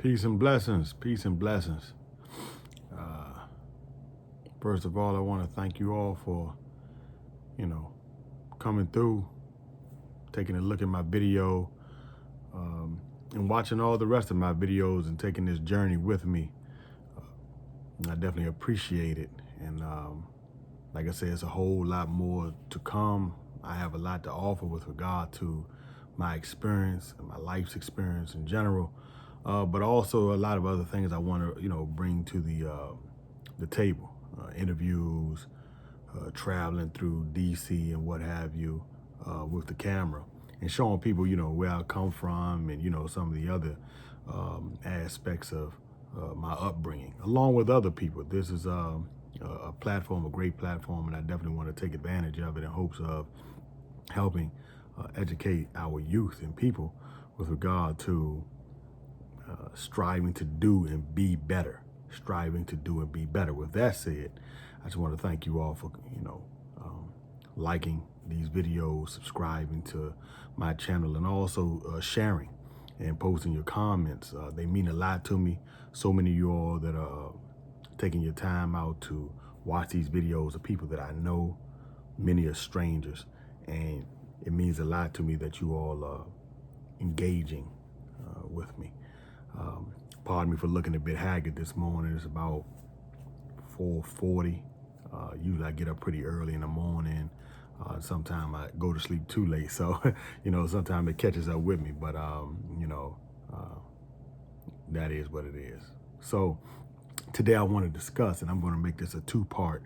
Peace and blessings. Peace and blessings. Uh, First of all, I want to thank you all for, coming through, taking a look at my video, and watching all the rest of my videos and taking this journey with me. I definitely appreciate it. And like I said, it's a whole lot more to come. I have a lot to offer with regard to my experience and my life's experience in general. But also a lot of other things I want to, bring to the table. Interviews, traveling through DC and what have you, with the camera and showing people, where I come from and, some of the other aspects of my upbringing, along with other people. This is a platform, a great platform, and I definitely want to take advantage of it in hopes of helping educate our youth and people with regard to striving to do and be better. Striving to do and be better. With that said, I just want to thank you all for, liking these videos, subscribing to my channel, and also sharing and posting your comments. They mean a lot to me. So many of you all that are taking your time out to watch these videos are people that I know, many are strangers, and it means a lot to me that you all are engaging with me. Pardon me for looking a bit haggard this morning. It's about 4:40. Usually I get up pretty early in the morning. Sometimes I go to sleep too late. So, sometimes it catches up with me. But, that is what it is. So today I want to discuss, and I'm going to make this a two-part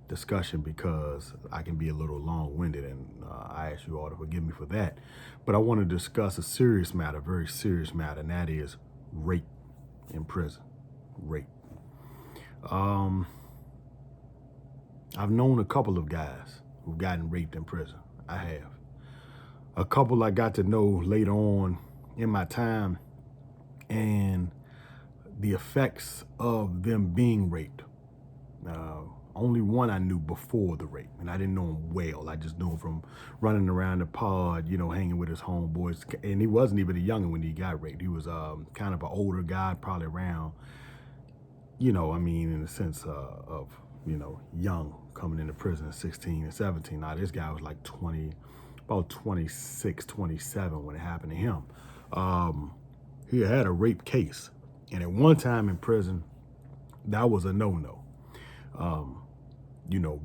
discussion because I can be a little long-winded, and I ask you all to forgive me for that. But I want to discuss a serious matter, very serious matter, and that is rape in prison. Rape. I've known a couple of guys who've gotten raped in prison. I have. A couple I got to know later on in my time, and the effects of them being raped. Only one I knew before the rape, and I didn't know him well. I just knew him from running around the pod, hanging with his homeboys. And he wasn't even a youngin' when he got raped. He was kind of an older guy, probably around, in the sense of, young, coming into prison at 16 and 17. Now, this guy was like 20, about 26, 27 when it happened to him. He had a rape case. And at one time in prison, that was a no-no.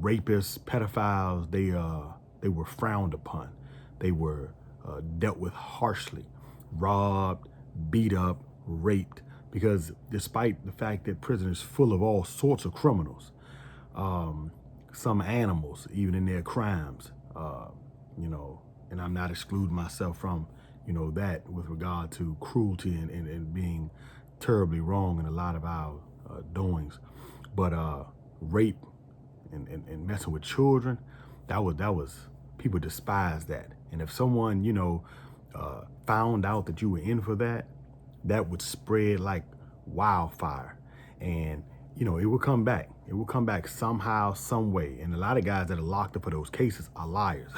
Rapists, pedophiles, they were frowned upon. They were dealt with harshly, robbed, beat up, raped, because despite the fact that prison is full of all sorts of criminals, some animals, even in their crimes, and I'm not excluding myself from, that with regard to cruelty and being terribly wrong in a lot of our doings. But rape and messing with children, that was people despise that. And if someone, found out that you were in for that, that would spread like wildfire. And, it would come back. It will come back somehow, some way. And a lot of guys that are locked up for those cases are liars.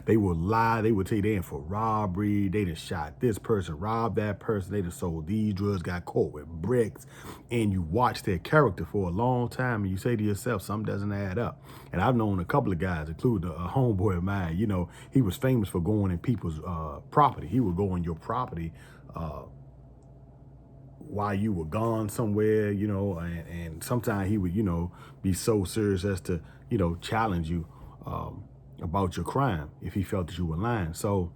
They will lie. They will tell you they in for robbery. They just shot this person, robbed that person. They just sold these drugs, got caught with bricks. And you watch their character for a long time, and you say to yourself, something doesn't add up. And I've known a couple of guys, including a homeboy of mine. He was famous for going in people's property. He would go on your property while you were gone somewhere, and sometimes he would, be so serious as to, challenge you about your crime if he felt that you were lying. So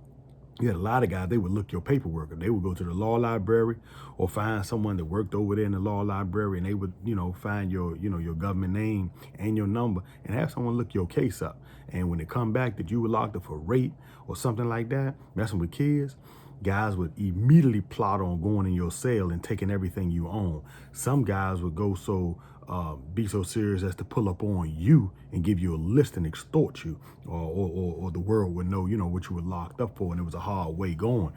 you had a lot of guys, they would look your paperwork, or they would go to the law library or find someone that worked over there in the law library, and they would, find your, your government name and your number and have someone look your case up. And when they come back that you were locked up for rape or something like that, messing with kids, guys would immediately plot on going in your cell and taking everything you own. Some guys would go be so serious as to pull up on you and give you a list and extort you, or the world would know, what you were locked up for, and it was a hard way going.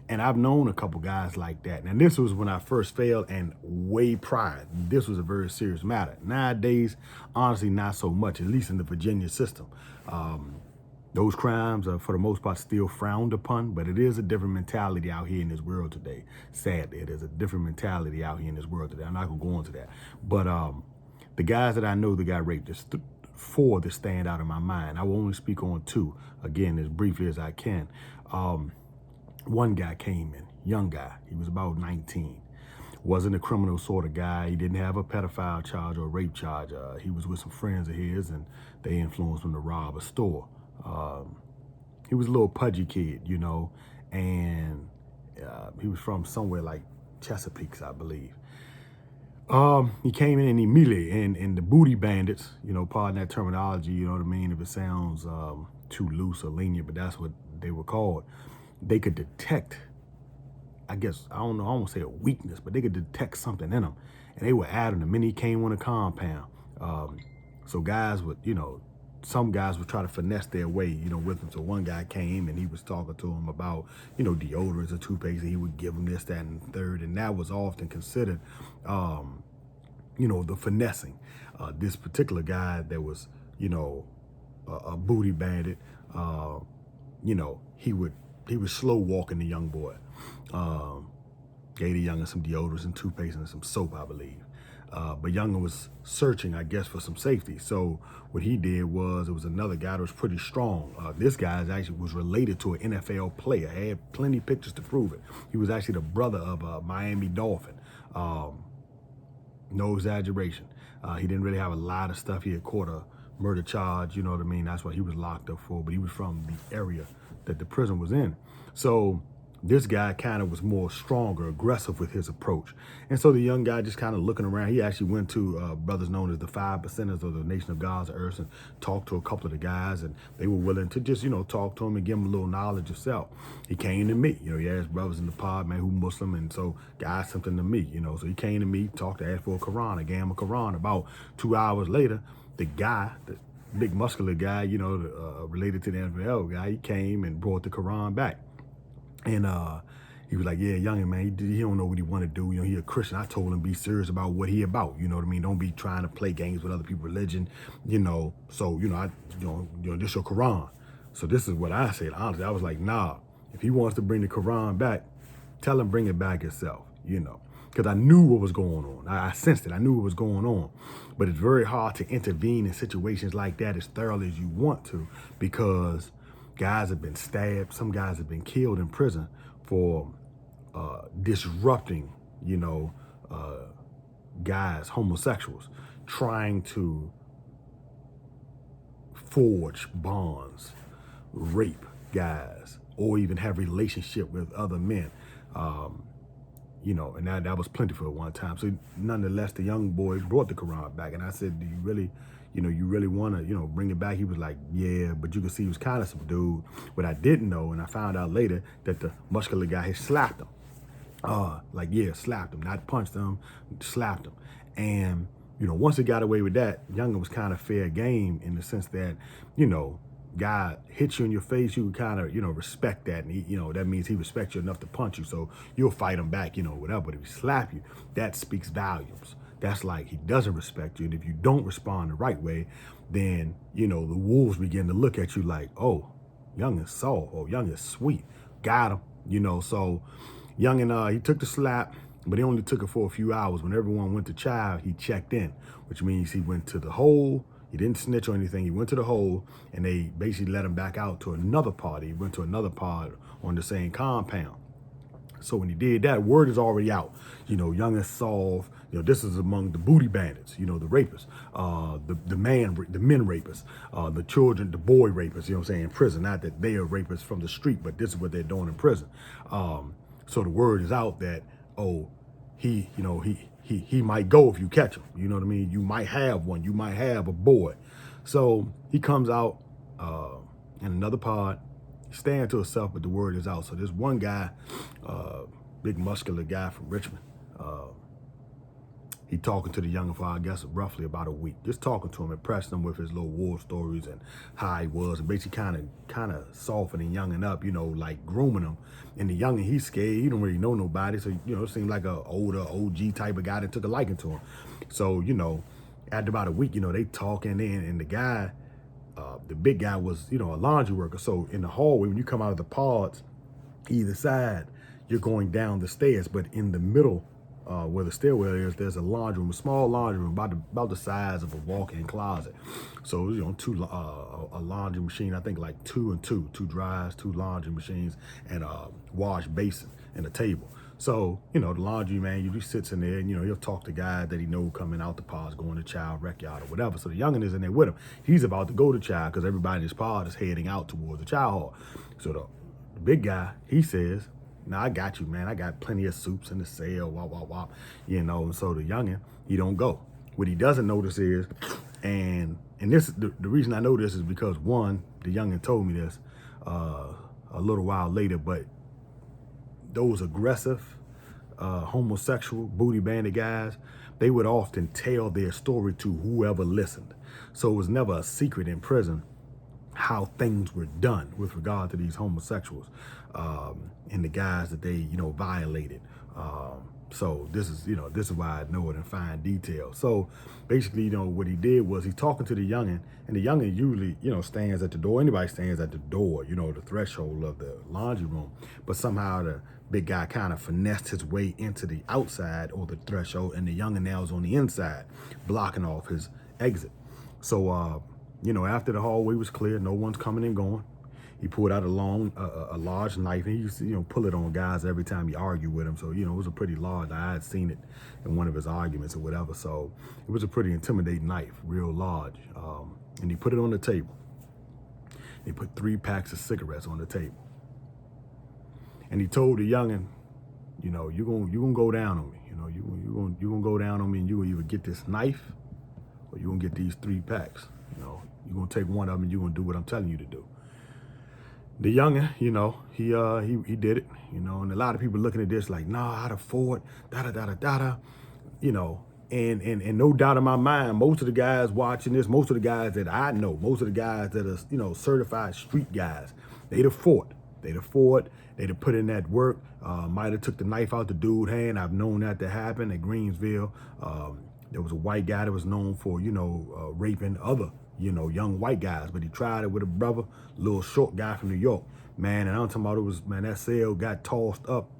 And I've known a couple guys like that. And this was when I first failed, and way prior. This was a very serious matter. Nowadays, honestly, not so much, at least in the Virginia system. Those crimes are, for the most part, still frowned upon, but it is a different mentality out here in this world today. Sadly, it is a different mentality out here in this world today. I'm not going to go into that. But the guys that I know that got raped, there's four that stand out in my mind. I will only speak on two, again, as briefly as I can. One guy came in, young guy. He was about 19. Wasn't a criminal sort of guy. He didn't have a pedophile charge or a rape charge. He was with some friends of his, and they influenced him to rob a store. He was a little pudgy kid, you know, and he was from somewhere like Chesapeake, I believe. He came in and immediately, and the booty bandits, you know, pardon that terminology, you know what I mean, if it sounds too loose or lenient, but that's what they were called. They could detect, I guess, I don't know, I won't say a weakness, but they could detect something in them. And they were adding them. And he came on a compound. So guys would, you know, some guys would try to finesse their way, you know, with him. So one guy came and he was talking to him about, you know, deodorants or toothpaste, and he would give him this, that, and the third. And that was often considered, you know, the finessing. This particular guy that was, you know, a booty bandit, you know, he was slow walking the young boy. Gave the youngin some deodorants and toothpaste and some soap, I believe. But youngin was searching, I guess, for some safety. So what he did was, it was another guy that was pretty strong. This guy actually was related to an NFL player. Had plenty of pictures to prove it. He was actually the brother of a Miami Dolphin. No exaggeration. He didn't really have a lot of stuff. He had caught a murder charge, you know what I mean? That's what he was locked up for, but he was from the area that the prison was in. So this guy kind of was more stronger, aggressive with his approach. And so the young guy just kind of looking around, he actually went to brothers known as the 5%ers of the Nation of God's Earth and talked to a couple of the guys, and they were willing to just, you know, talk to him and give him a little knowledge of self. He came to me, you know, he asked brothers in the pod, man, who Muslim, and so guys something to me, you know. So he came to me, talked to, asked for a Quran, I gave him a Quran. About 2 hours later, the guy, the big muscular guy, you know, related to the NFL guy, he came and brought the Quran back. And he was like, yeah, youngin', man, he don't know what he want to do. You know, he a Christian. I told him be serious about what he about. You know what I mean? Don't be trying to play games with other people's religion, you know. So, you know, this your Quran. So this is what I said, honestly. I was like, nah, if he wants to bring the Quran back, tell him bring it back himself, you know. Because I knew what was going on. I sensed it. I knew what was going on. But it's very hard to intervene in situations like that as thoroughly as you want to, because guys have been stabbed. Some guys have been killed in prison for disrupting, you know, guys, homosexuals, trying to forge bonds, rape guys, or even have relationship with other men. You know, and that was plentiful at one time. So nonetheless, the young boy brought the Quran back. And I said, do you really, you know, you really want to, you know, bring it back? He was like, yeah, but you could see he was kind of subdued. What I didn't know, and I found out later, that the muscular guy had slapped him. Like, yeah, slapped him, not punched him, slapped him. And, you know, once he got away with that, Younger was kind of fair game in the sense that, you know, guy hits you in your face, you kind of, you know, respect that. And, he, you know, that means he respects you enough to punch you. So you'll fight him back, you know, whatever. But if he slap you, that speaks volumes. That's like he doesn't respect you. And if you don't respond the right way, then, you know, the wolves begin to look at you like, oh, Young is soft. Oh, Young is sweet. Got him, you know. So Young and he took the slap, but he only took it for a few hours. When everyone went to chow, he checked in, which means he went to the hole. He didn't snitch or anything. He went to the hole, and they basically let him back out to another party. He went to another pod on the same compound. So when he did that, word is already out. You know, Young and soft. You know, this is among the booty bandits. You know, the rapists, the men rapists, the children, the boy rapists. You know what I'm saying? In prison, not that they are rapists from the street, but this is what they're doing in prison. So the word is out that, oh, he might go if you catch him. You know what I mean? You might have one. You might have a boy. So he comes out in another pod, staying to himself, but the word is out. So there's one guy, big muscular guy from Richmond. He talking to the younger for, I guess, roughly about a week. Just talking to him, impressing him with his little war stories and how he was, and basically kind of softening Youngin up, you know, like grooming him. And the Youngin, he's scared. He don't really know nobody. So, you know, it seemed like a older OG type of guy that took a liking to him. So, you know, after about a week, you know, they talking in, and the guy The big guy was, a laundry worker. So in the hallway, when you come out of the pods, either side, you're going down the stairs. But in the middle, where the stairwell is, there's a laundry room, a small laundry room, about the size of a walk-in closet. So a laundry machine, I think like two dryers, two laundry machines, and a wash basin and a table. So, the laundry man usually sits in there and, he'll talk to guys that he know coming out the pods, going to child rec yard or whatever. So the youngin' is in there with him. He's about to go to child because everybody in his pod is heading out towards the child hall. So the big guy, he says, "Now I got you, man. I got plenty of soups in the cell, wah, wah, wah." And so the youngin', he don't go. What he doesn't notice is, and this, the reason I know this is because, one, the youngin' told me this a little while later, but those aggressive, homosexual, booty banded guys, they would often tell their story to whoever listened. So it was never a secret in prison how things were done with regard to these homosexuals and the guys that they, violated. So this is why I know it in fine detail. So basically, what he did was he's talking to the youngin', and the youngin' usually, stands at the door. Anybody stands at the door, the threshold of the laundry room. But somehow the big guy kind of finessed his way into the outside or the threshold, and the youngin' now is on the inside, blocking off his exit. So, after the hallway was clear, no one's coming and going, he pulled out a large knife, and he used to, pull it on guys every time he argued with him. So, it was a pretty large, I had seen it in one of his arguments or whatever. So it was a pretty intimidating knife, real large. And he put it on the table. He put 3 packs of cigarettes on the table. And he told the youngin', you're gonna go down on me. You're gonna go down on me, and you will either get this knife or you're gonna get these 3 packs. You're gonna take one of them and you're gonna do what I'm telling you to do. The youngin', he did it, and a lot of people looking at this like, nah, I'd afford, and no doubt in my mind, most of the guys watching this, most of the guys that I know, most of the guys that are, certified street guys, they'd have fought. They'd have put in that work, might have took the knife out the dude's hand. I've known that to happen at Greensville. There was a white guy that was known for, raping other, young white guys, but he tried it with a brother, little short guy from New York, man. And I'm talking about that cell got tossed up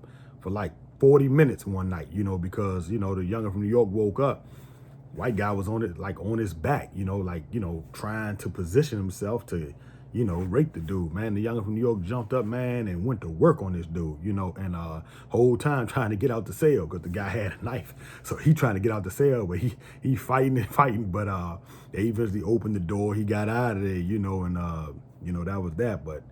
for like 40 minutes one night, because, the younger from New York woke up, white guy was on it, like on his back, trying to position himself to, rape the dude, man. The younger from New York jumped up, man, and went to work on this dude, and whole time trying to get out the cell because the guy had a knife. So he trying to get out the cell, but he fighting, but they eventually opened the door. He got out of there, and that was that. But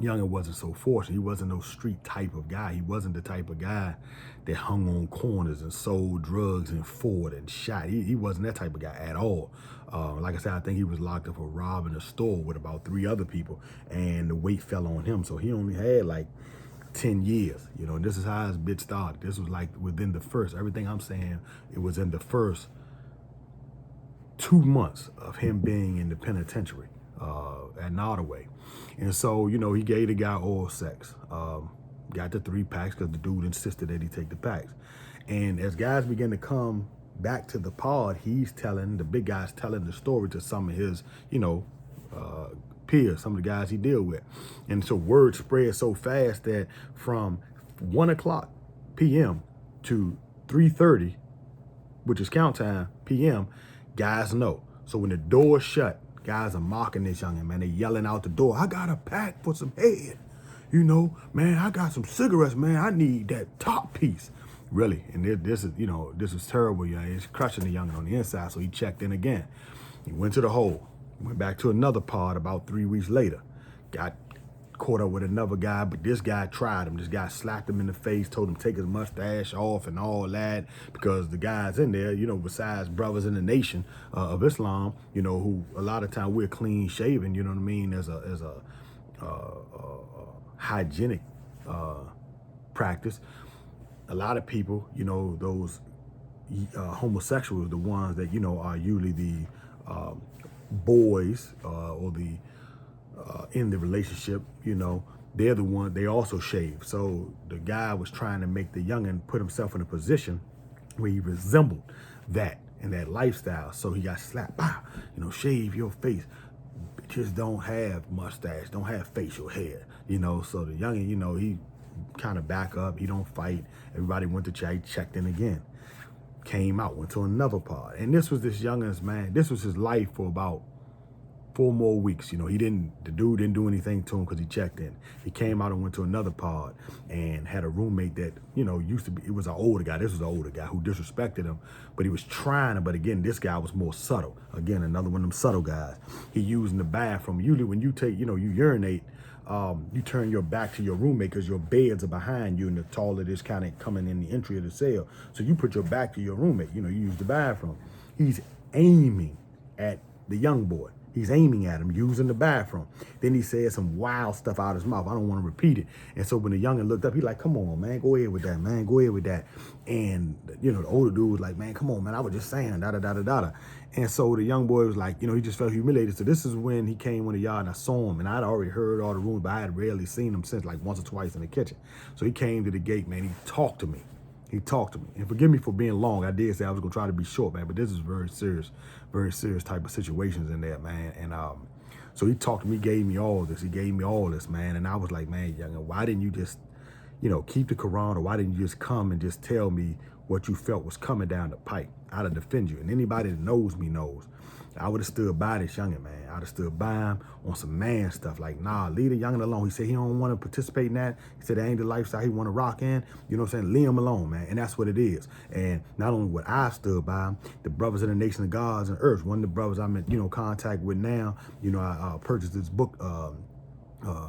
Youngin wasn't so fortunate. He wasn't no street type of guy. He wasn't the type of guy that hung on corners and sold drugs and fought and shot. He wasn't that type of guy at all. Like I said, I think he was locked up for robbing a store with about 3 other people, and the weight fell on him. So he only had like 10 years, and this is how his bit started. This was like within the first, everything I'm saying, it was in the first 2 months of him being in the penitentiary at Nottoway. And so, he gave the guy oral sex, got the 3 packs because the dude insisted that he take the packs. And as guys begin to come back to the pod, the big guy's telling the story to some of his, peers, some of the guys he deal with. And so word spread so fast that from 1:00 p.m. to 3:30, which is count time, p.m., guys know. So when the door's shut, guys are mocking this youngin', man. They yelling out the door, "I got a pack for some head. Man, I got some cigarettes, man. I need that top piece." Really, and this is terrible, young. It's crushing the youngin' on the inside. So he checked in again. He went to the hole, went back to another pod about 3 weeks later, got caught up with another guy, but this guy tried him. This guy slapped him in the face, told him to take his mustache off and all that, because the guys in there, besides brothers in the nation of Islam, who a lot of time we're clean shaven, as a hygienic practice. A lot of people, those homosexuals, the ones that, are usually the boys or the in the relationship, they're the one, they also shave. So the guy was trying to make the youngin' put himself in a position where he resembled that. and that lifestyle. So he got slapped. Ah, shave your face. Just don't have mustache, don't have facial hair. So the youngin, he kind of back up. He don't fight. Everybody went to check, checked in again. Came out, went to another pod. And this was this youngin's, man, this was his life for about 4 more weeks. The dude didn't do anything to him because he checked in. He came out and went to another pod and had a roommate that, used to be, it was an older guy. This was an older guy who disrespected him, but he was trying to, but again, this guy was more subtle. Again, another one of them subtle guys. He using the bathroom. Usually when you take, you urinate, you turn your back to your roommate because your beds are behind you and the toilet is kind of coming in the entry of the cell. So you put your back to your roommate, you use the bathroom. He's aiming at the young boy. He's aiming at him, using the bathroom. Then he said some wild stuff out of his mouth. I don't want to repeat it. And so when the youngin looked up, he like, come on, man, go ahead with that, man, go ahead with that. And, the older dude was like, man, come on, man, I was just saying, da-da-da-da-da. And so the young boy was like, he just felt humiliated. So this is when he came in the yard and I saw him. And I'd already heard all the rumors, but I had rarely seen him since, like once or twice in the kitchen. So he came to the gate, man, he talked to me. And forgive me for being long. I did say I was gonna try to be short, man, but this is very serious type of situations in there, man. And so he talked to me, gave me all this. He gave me all this, man. And I was like, man, youngin, why didn't you just, keep the Quran, or why didn't you just come and just tell me what you felt was coming down the pipe? I'd have defended you. And anybody that knows me knows. I would have stood by this youngin, man. I'd have stood by him on some man stuff like, nah, leave the youngin alone. He said he don't want to participate in that. He said that ain't the lifestyle he want to rock in. You know what I'm saying? Leave him alone, man. And that's what it is. And not only what I stood by him, the brothers in the nation of gods and earth, one of the brothers I'm in, contact with now, I purchased this book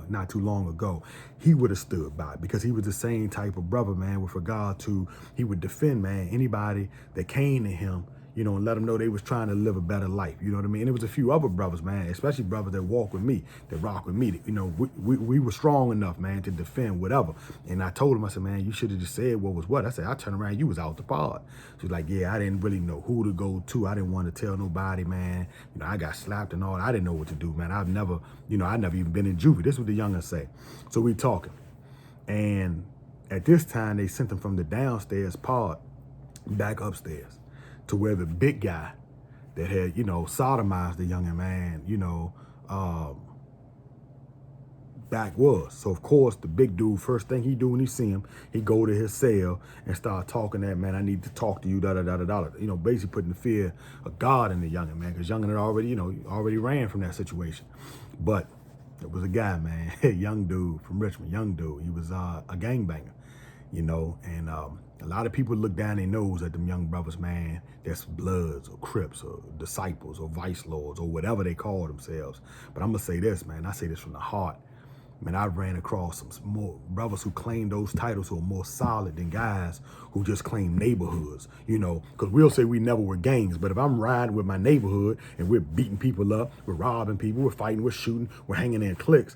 not too long ago. He would have stood by because he was the same type of brother, man, with regard to, he would defend, man, anybody that came to him, and let them know they was trying to live a better life. You know what I mean? And there was a few other brothers, man, especially brothers that walk with me, that rock with me. That, we were strong enough, man, to defend whatever. And I told him, I said, man, you should have just said what was what. I said, I turned around, you was out the pod. She was like, yeah, I didn't really know who to go to. I didn't want to tell nobody, man. I got slapped and all. I didn't know what to do, man. I've never, I never even been in juvie. This is what the youngins say. So we talking. And at this time, they sent him from the downstairs pod back upstairs, to where the big guy that had, sodomized the youngin' man, back was. So of course the big dude, first thing he do when he see him, he go to his cell and start talking that, man, I need to talk to you, da-da-da-da-da. Basically putting the fear of God in the youngin', man, because youngin' had already, already ran from that situation. But it was a guy, man, a young dude from Richmond, young dude. He was a gangbanger, and a lot of people look down their nose at them young brothers, man, that's Bloods or Crips or Disciples or Vice Lords or whatever they call themselves. But I'm going to say this, man, I say this from the heart. Man, I ran across some more brothers who claim those titles who are more solid than guys who just claim neighborhoods, because we'll say we never were gangs. But if I'm riding with my neighborhood and we're beating people up, we're robbing people, we're fighting, we're shooting, we're hanging in cliques,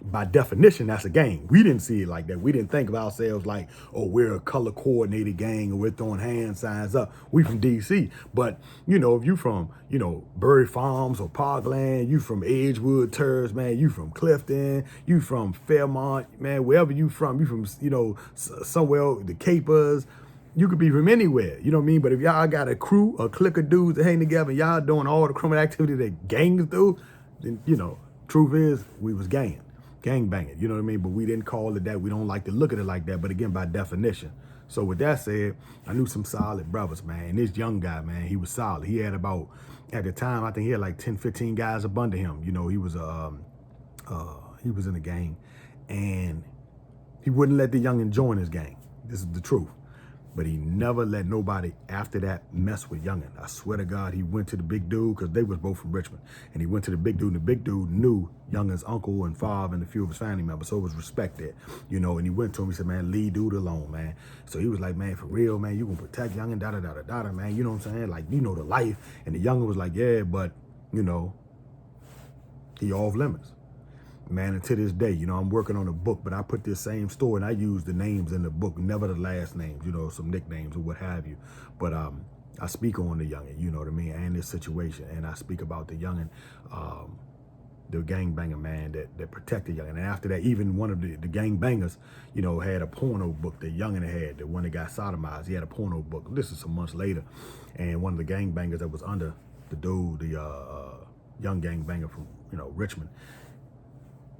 by definition, that's a gang. We didn't see it like that. We didn't think of ourselves like, oh, we're a color coordinated gang or we're throwing hand signs up. We from DC. But, if you from, Bury Farms or Parkland, you from Edgewood Terrace, man, you from Clifton, you from Fairmont, man, wherever you from, somewhere, the Capers, you could be from anywhere, you know what I mean? But if y'all got a crew, a clique of dudes that hang together, y'all doing all the criminal activity that gangs do, then, truth is, we was gang banging, you know what I mean? But we didn't call it that. We don't like to look at it like that. But again, by definition. So with that said, I knew some solid brothers, man. And this young guy, man, he was solid. He had about, at the time, I think he had like 10, 15 guys up under him. He was in a gang, and he wouldn't let the youngin' join his gang. This is the truth. But he never let nobody after that mess with youngin'. I swear to God, he went to the big dude, because they was both from Richmond. And he went to the big dude, and the big dude knew youngin's uncle and father and a few of his family members. So it was respect there, and he went to him, he said, man, leave dude alone, man. So he was like, man, for real, man, you gonna protect youngin', da-da-da-da-da, man. You know what I'm saying? Like, the life. And the youngin was like, yeah, but, he off limits. Man, and to this day, I'm working on a book, but I put this same story and I use the names in the book, never the last names, some nicknames or what have you. But I speak on the youngin', you know what I mean, and this situation. And I speak about the youngin' the gangbanger, man, that protected young. And after that, even one of the gangbangers, you know, had a porno book that youngin had, the one that got sodomized. He had a porno book. This is some months later, and one of the gangbangers that was under the dude, the young gangbanger from, you know, Richmond,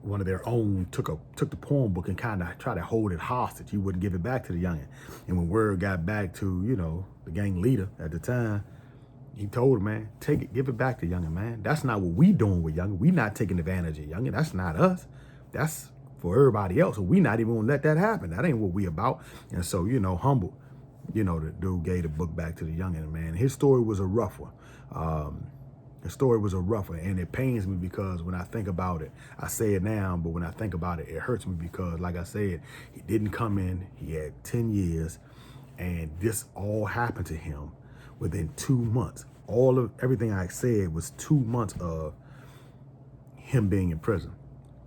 one of their own took the porn book and kind of tried to hold it hostage. He wouldn't give it back to the youngin. And when word got back to, you know, the gang leader at the time, he told him, man, take it, give it back to youngin, man. That's not what we doing with youngin. We not taking advantage of youngin. That's not us. That's for everybody else. So we not even gonna let that happen. That ain't what we about. And so, you know, humble, you know, the dude gave the book back to the youngin, man. His story was a rough one. The story was a rough one, and it pains me because when I think about it, I say it now, but when I think about it, it hurts me because, like I said, he didn't come in. He had 10 years, and this all happened to him within 2 months. Everything I said was 2 months of him being in prison.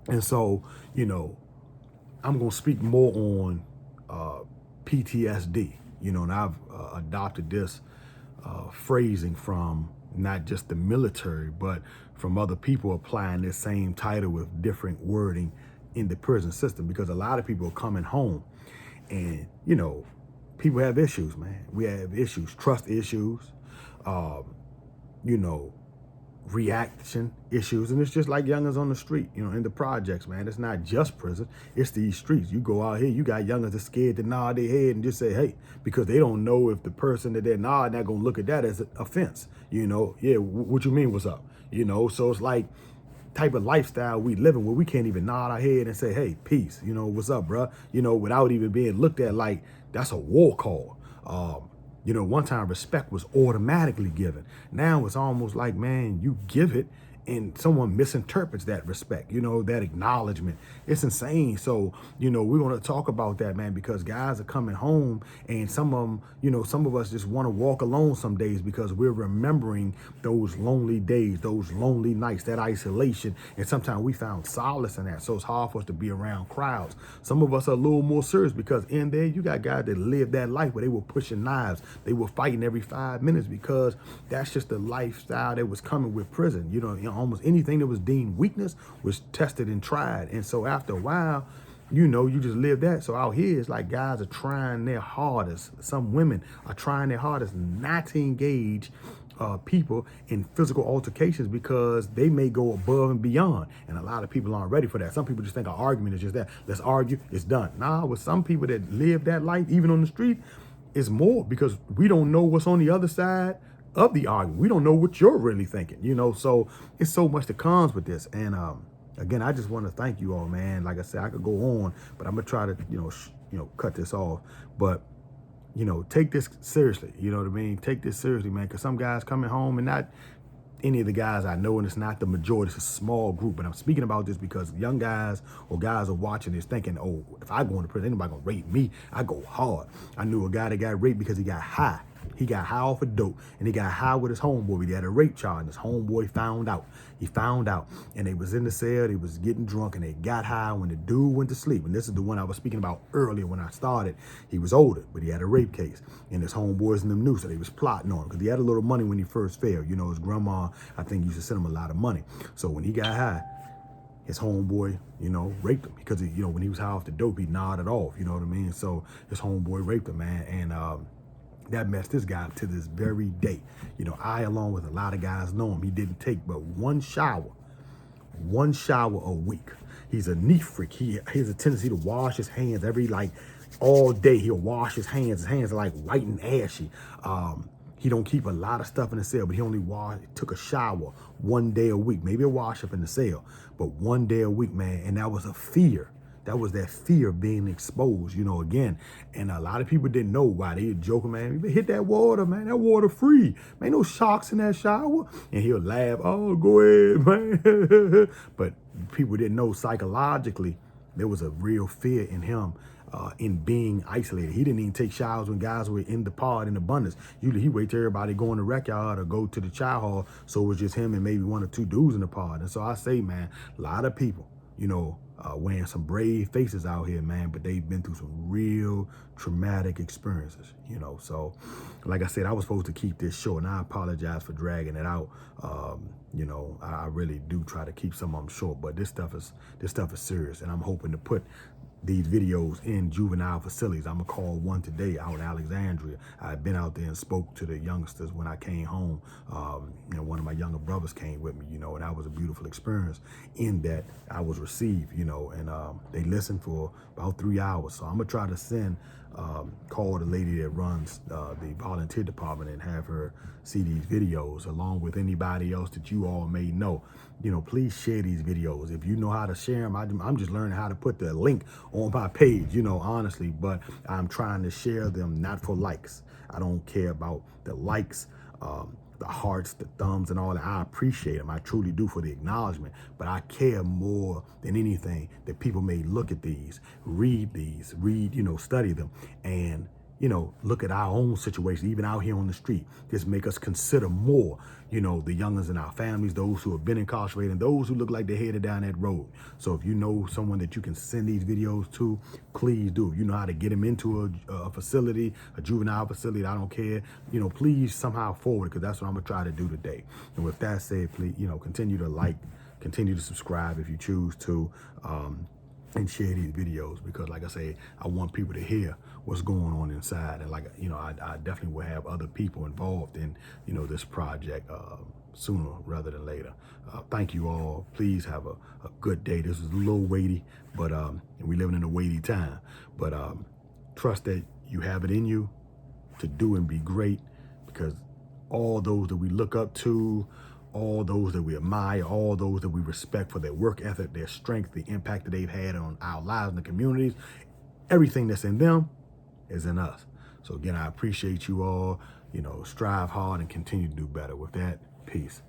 And so, you know, I'm going to speak more on PTSD, you know, and I've adopted this phrasing from not just the military, but from other people applying this same title with different wording in the prison system, because a lot of people are coming home and, you know, people have issues, man. We have issues, trust issues, you know, reaction issues. And it's just like youngers on the street, you know, in the projects, man. It's not just prison, it's these streets. You go out here, you got youngers that scared to nod their head and just say, hey, because they don't know if the person that they're nodding, not gonna look at that as an offense. You know, yeah, what you mean, what's up? You know, so it's like type of lifestyle we living where we can't even nod our head and say, hey, peace, you know, what's up, bruh? You know, without even being looked at like that's a war call. You know, one time respect was automatically given. Now it's almost like, man, you give it and someone misinterprets that respect, you know, that acknowledgement. It's insane. So, you know, we're going to talk about that, man, because guys are coming home and some of them, you know, some of us just want to walk alone some days because we're remembering those lonely days, those lonely nights, that isolation. And sometimes we found solace in that. So it's hard for us to be around crowds. Some of us are a little more serious because in there, you got guys that lived that life where they were pushing knives. They were fighting every 5 minutes because that's just the lifestyle that was coming with prison. You know, almost anything that was deemed weakness was tested and tried. And so after a while, you know, you just live that. So out here, it's like guys are trying their hardest. Some women are trying their hardest not to engage people in physical altercations because they may go above and beyond. And a lot of people aren't ready for that. Some people just think an argument is just that. Let's argue, it's done. Nah, with some people that live that life, even on the street, it's more because we don't know what's on the other side of the argument. We don't know what you're really thinking, you know, so it's so much that comes with this. And again, I just want to thank you all, man. Like I said, I could go on, but I'm gonna try to, you know, cut this off. But, you know, take this seriously. You know what I mean? Take this seriously, man, because some guys coming home, and not any of the guys I know, and it's not the majority, it's a small group. And I'm speaking about this because young guys or guys are watching this thinking, oh, if I go into prison, anybody gonna rape me? I go hard. I knew a guy that got raped because he got high. He got high off of dope, and he got high with his homeboy. He had a rape charge, and his homeboy found out. He found out, and they was in the cell. They was getting drunk, and they got high when the dude went to sleep. And this is the one I was speaking about earlier when I started. He was older, but he had a rape case, and his homeboys and them knew, so they was plotting on him because he had a little money when he first fell. You know, his grandma, I think, used to send him a lot of money. So when he got high, his homeboy, you know, raped him because, you know, when he was high off the dope, he nodded off. You know what I mean? So his homeboy raped him, man, and that messed this guy up to this very day. You know, I, along with a lot of guys, know him. He didn't take but one shower a week. He's a neat freak. He has a tendency to wash his hands all day. He'll wash his hands. His hands are like white and ashy. He don't keep a lot of stuff in the cell, but he only took a shower 1 day a week. Maybe a wash up in the cell, but 1 day a week, man. And that was a fear. That was that fear of being exposed, you know, again. And a lot of people didn't know why. They were joking, man, hit that water, man. That water free. Man, no sharks in that shower. And he'll laugh, oh, go ahead, man. But people didn't know psychologically there was a real fear in him in being isolated. He didn't even take showers when guys were in the pod in abundance. Usually he wait till everybody go in the rec yard or go to the chow hall. So it was just him and maybe 1 or 2 dudes in the pod. And so I say, man, a lot of people, you know, wearing some brave faces out here, man, but they've been through some real traumatic experiences, you know. So, like I said, I was supposed to keep this short, and I apologize for dragging it out. You know, I really do try to keep some of them short, but this stuff is serious, and I'm hoping to put these videos in juvenile facilities. I'm gonna call one today out in Alexandria. I've been out there and spoke to the youngsters when I came home. You know, one of my younger brothers came with me, you know, and that was a beautiful experience in that I was received, you know, and they listened for about 3 hours. So I'm gonna try to call the lady that runs the volunteer department and have her see these videos along with anybody else that you all may know. You know, please share these videos. If you know how to share them, I'm just learning how to put the link on my page, you know, honestly, but I'm trying to share them not for likes. I don't care about the likes, the hearts, the thumbs, and all that. I appreciate them. I truly do, for the acknowledgement. But I care more than anything that people may look at these, read, you know, study them, and, you know, look at our own situation, even out here on the street. Just make us consider more, you know, the youngers in our families, those who have been incarcerated, and those who look like they're headed down that road. So if you know someone that you can send these videos to, please do. If you know how to get them into a facility, a juvenile facility, I don't care, you know, please somehow forward it, because that's what I'm gonna try to do today. And with that said, please, you know, continue to like, continue to subscribe if you choose to, and share these videos, because like I say, I want people to hear what's going on inside. And like, you know, I definitely will have other people involved in, you know, this project sooner rather than later. Thank you all. Please have a good day. This is a little weighty, but and we living in a weighty time, but trust that you have it in you to do and be great, because all those that we look up to, all those that we admire, all those that we respect for their work ethic, their strength, the impact that they've had on our lives and the communities, everything that's in them is in us. So again, I appreciate you all. You know, strive hard and continue to do better. With that, peace.